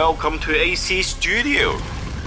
welcome to AC Studio.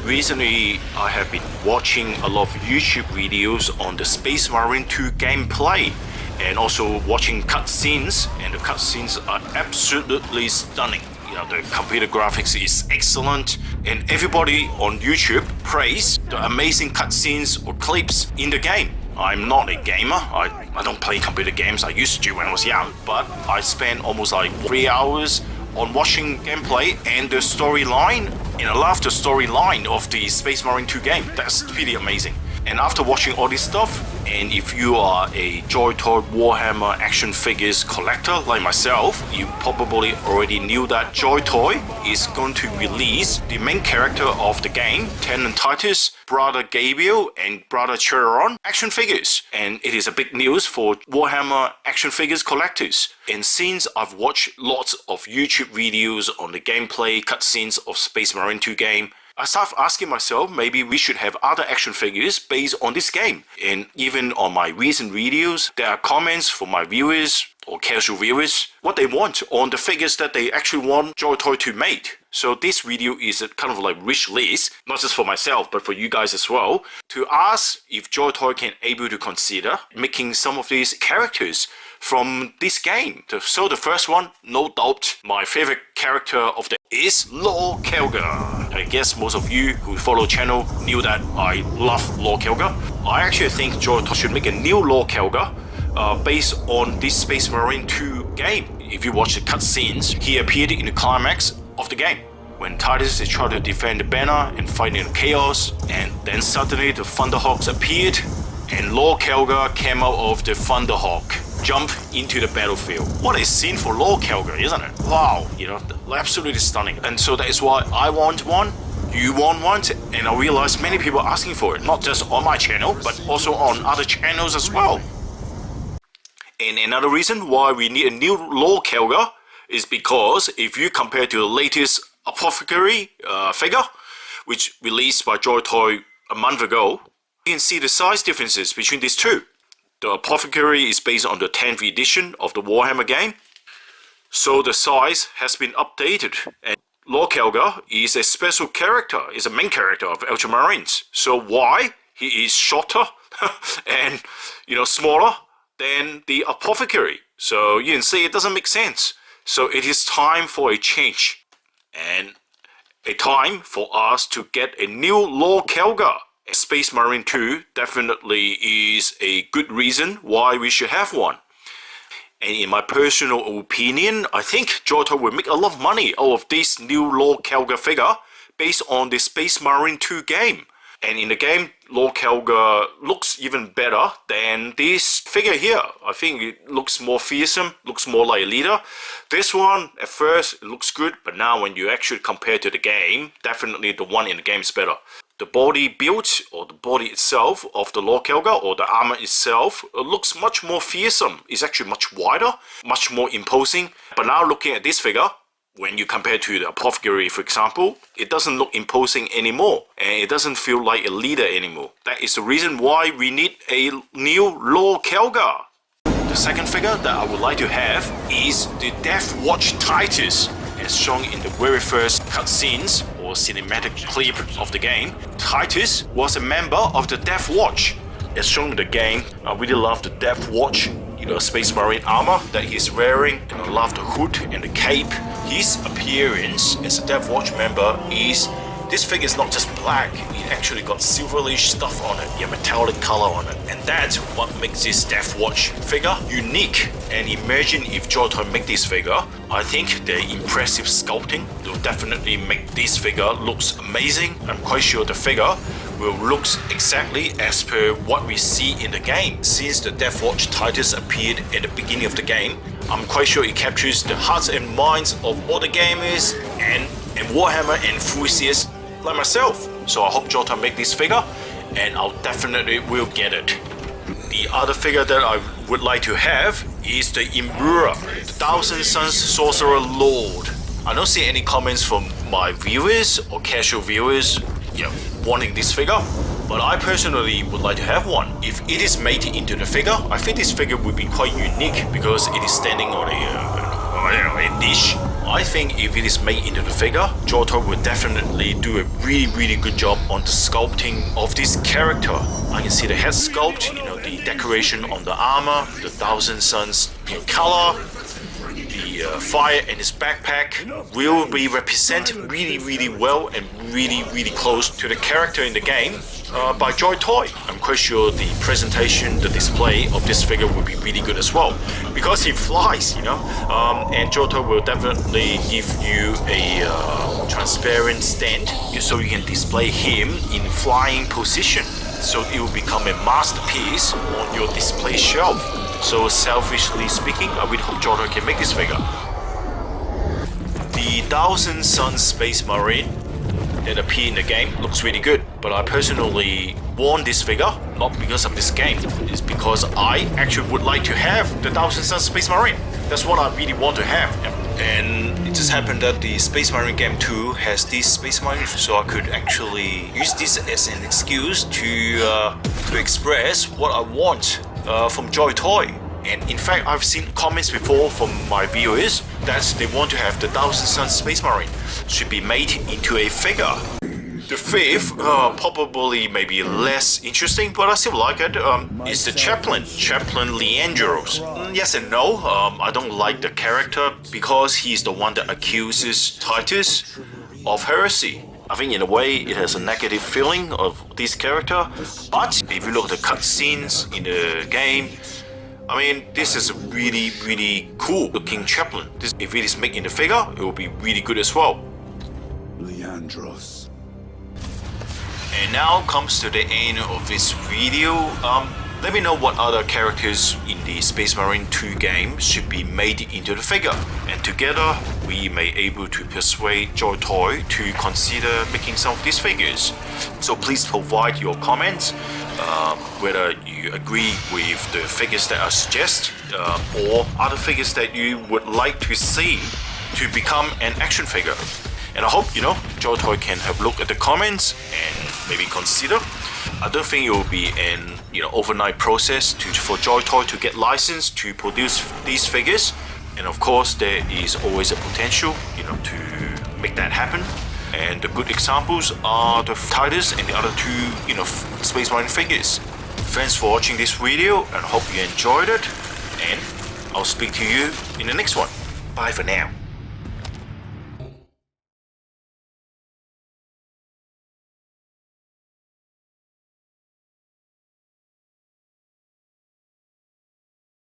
Recently, I have been watching a lot of YouTube videos on the Space Marine 2 gameplay and also watching cutscenes, and the cutscenes are absolutely stunning. You know, the computer graphics is excellent, and everybody on YouTube praise the amazing cutscenes or clips in the game. I'm not a gamer, I don't play computer games. I used to when I was young, but I spent almost like 3 hours on watching gameplay and the storyline, and I love the storyline of the Space Marine 2 game. That's pretty amazing. And after watching all this stuff, and if you are a Joytoy Warhammer action figures collector like myself, you probably already knew that Joytoy is going to release the main character of the game, Chaplain Titus, brother Gabriel, and brother Charion action figures. And it is a big news for Warhammer action figures collectors. And since I've watched lots of YouTube videos on the gameplay cutscenes of Space Marine 2 game, I started asking myself, maybe we should have other action figures based on this game. And even on my recent videos, there are comments from my viewers or casual viewers, what they want on the figures that they actually want Joytoy to make. So this video is a kind of like wish list, not just for myself, but for you guys as well, to ask if Joytoy can able to consider making some of these characters from this game. So the first one, no doubt, my favorite character of the is Lord Calgar. I guess most of you who follow channel knew that I love Lord Calgar. I actually think Joytoy should make a new Lord Calgar based on this Space Marine 2 game. If you watch the cutscenes, he appeared in the climax of the game when Titus is trying to defend the banner and fighting the chaos, and then suddenly the Thunderhawks appeared and Lord Calgar came out of the Thunderhawk, jump into the battlefield. What a scene for Lord Calgar, isn't it? Wow, you know, absolutely stunning. And so that is why I want one, you want one, and I realize many people are asking for it, not just on my channel, but also on other channels as well. And another reason why we need a new Lord Calgar is because if you compare to the latest Apothecary figure, which released by Joytoy a month ago, you can see the size differences between these two. The Apothecary is based on the 10th edition of the Warhammer game, so the size has been updated. And Lord Calgar is a special character, is a main character of ultramarines. So why he is shorter and, you know, smaller than the Apothecary? So you can see it doesn't make sense. So it is time for a change, and a time for us to get a new Lord Calgar. Space Marine 2 definitely is a good reason why we should have one. And in my personal opinion, I think Joytoy will make a lot of money out of this new Lord Calgar figure based on the Space Marine 2 game. And in the game, Lord Calgar looks even better than this figure here. I think it looks more fearsome, looks more like a leader. This one, at first, it looks good, but now when you actually compare to the game, definitely the one in the game is better. The body build, or the body itself of the Lord Calgar, or the armor itself, looks much more fearsome. It's actually much wider, much more imposing. But now looking at this figure, when you compare to the Apothecary, for example, it doesn't look imposing anymore, and it doesn't feel like a leader anymore. That is the reason why we need a new Lord Calgar. The second figure that I would like to have is the Watch Titus. As shown in the very first cutscenes or cinematic clip of the game, Titus was a member of the Death Watch. As shown in the game, I really love the Death Watch, you know, Space Marine armor that he's wearing, and I love the hood and the cape. His appearance as a Death Watch member is, this figure is not just black, it actually got silverish stuff on it, yeah, metallic color on it, and that's what makes this Death Watch figure unique. And imagine if Joytoy make this figure, I think the impressive sculpting will definitely make this figure looks amazing. I'm quite sure the figure will look exactly as per what we see in the game. Since the Death Watch Titus appeared at the beginning of the game, I'm quite sure it captures the hearts and minds of all the gamers and Warhammer enthusiasts like myself. So I hope Joytoy make this figure, and I'll definitely will get it. The other figure that I would like to have is the Imura, the Thousand Suns Sorcerer Lord. I don't see any comments from my viewers or casual viewers, you know, wanting this figure, but I personally would like to have one. If it is made into the figure, I think this figure would be quite unique because it is standing on a dish I think if it is made into the figure, Joytoy will definitely do a really good job on the sculpting of this character. I can see the head sculpt, the decoration on the armor, the Thousand Suns color, the fire in his backpack will be represented really well and really close to the character in the game by Joytoy. I'm quite sure the presentation, the display of this figure will be really good as well, because he flies, and Joytoy will definitely give you a transparent stand so you can display him in flying position, so it will become a masterpiece on your display shelf. So selfishly speaking, I would hope Joytoy can make this figure. The Thousand Suns Space Marine that appear in the game looks really good, but I personally want this figure not because of this game. It's because I actually would like to have the Thousand Suns Space Marine. That's what I really want to have. And it just happened that the Space Marine game 2 has this Space Marine, so I could actually use this as an excuse to express what I want from Joytoy. And in fact, I've seen comments before from my viewers that they want to have the Thousand Suns Space Marine should be made into a figure. The fifth, probably maybe less interesting, but I still like it, is the Chaplain Leandros. Yes and no, I don't like the character because he's the one that accuses Titus of heresy. I think in a way it has a negative feeling of this character, but if you look at the cutscenes in the game, I mean, this is a really cool looking Chaplain. If it is made in the figure, it will be really good as well. Leandros. And now comes to the end of this video. Let me know what other characters in the Space Marine 2 game should be made into the figure, and together we may able to persuade Joytoy to consider making some of these figures. So please provide your comments, whether you agree with the figures that I suggest, or other figures that you would like to see to become an action figure. And I hope, Joytoy can have a look at the comments and maybe consider. I don't think it will be an overnight process for Joytoy to get licensed to produce these figures. And of course, there is always a potential, to make that happen. And the good examples are the Titus and the other two, Space Marine figures. Thanks for watching this video and hope you enjoyed it. And I'll speak to you in the next one. Bye for now.